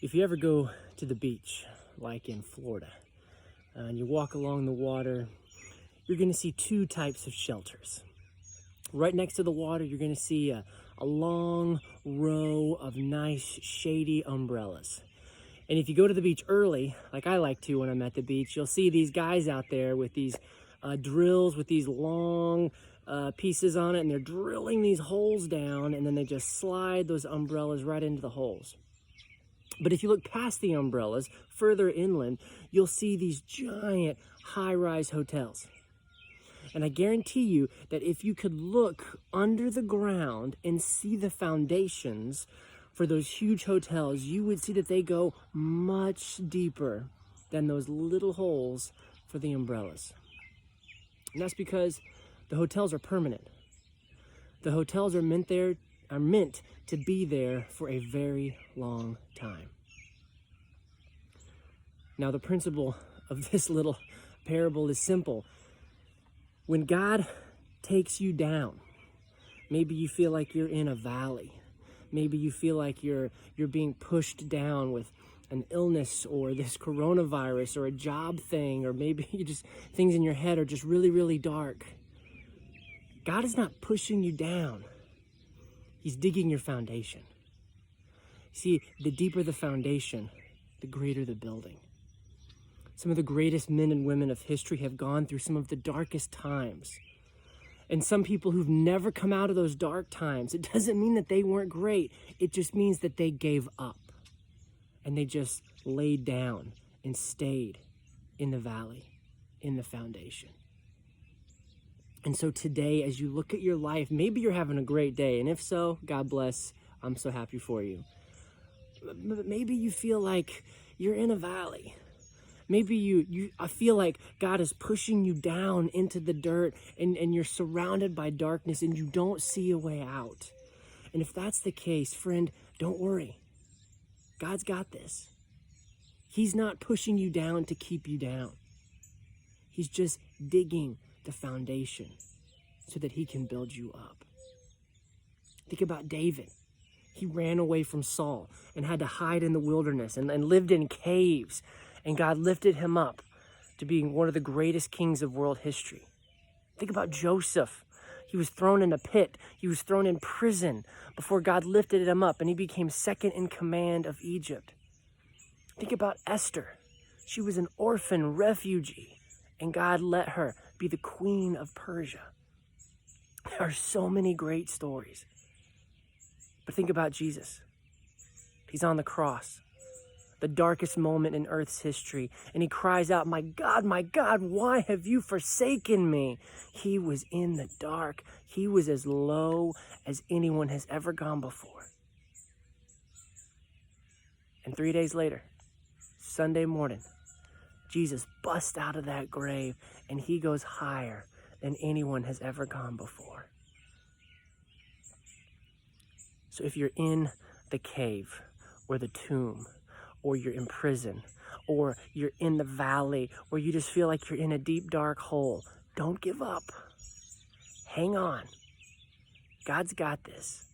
If you ever go to the beach, like in Florida, and you walk along the water, you're going to see two types of shelters. Right next to the water, you're going to see a long row of nice shady umbrellas. And if you go to the beach early, like I like to when I'm at the beach, you'll see these guys out there with these drills with these long pieces on it, and they're drilling these holes down, and then they just slide those umbrellas right into the holes. But if you look past the umbrellas, further inland, you'll see these giant high-rise hotels. And I guarantee you that if you could look under the ground and see the foundations for those huge hotels, you would see that they go much deeper than those little holes for the umbrellas. And that's because the hotels are permanent. The hotels are meant to be there for a very long time. Now, the principle of this little parable is simple. When God takes you down, maybe you feel like you're in a valley. Maybe you feel like you're being pushed down with an illness or this coronavirus or a job thing, or maybe you just things in your head are just really, really dark. God is not pushing you down. He's digging your foundation. See, the deeper the foundation, the greater the building. Some of the greatest men and women of history have gone through some of the darkest times. And some people who've never come out of those dark times, it doesn't mean that they weren't great. It just means that they gave up. And they just laid down and stayed in the valley, in the foundation. And so today, as you look at your life, maybe you're having a great day. And if so, God bless. I'm so happy for you. But maybe you feel like you're in a valley. Maybe I feel like God is pushing you down into the dirt, and you're surrounded by darkness and you don't see a way out. And if that's the case, friend, don't worry. God's got this. He's not pushing you down to keep you down. He's just digging the foundation so that he can build you up. Think about David. He ran away from Saul and had to hide in the wilderness and lived in caves. And God lifted him up to being one of the greatest kings of world history. Think about Joseph. He was thrown in a pit. He was thrown in prison before God lifted him up, and he became second in command of Egypt. Think about Esther. She was an orphan refugee, and God let her be the queen of Persia. There are so many great stories. But think about Jesus. He's on the cross, the darkest moment in Earth's history, and he cries out, my God, why have you forsaken me?" He was in the dark. He was as low as anyone has ever gone before. And 3 days later, Sunday morning, Jesus busts out of that grave, and he goes higher than anyone has ever gone before. So if you're in the cave or the tomb, or you're in prison, or you're in the valley, or you just feel like you're in a deep, dark hole, don't give up. Hang on. God's got this,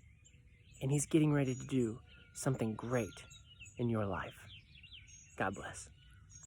and he's getting ready to do something great in your life. God bless.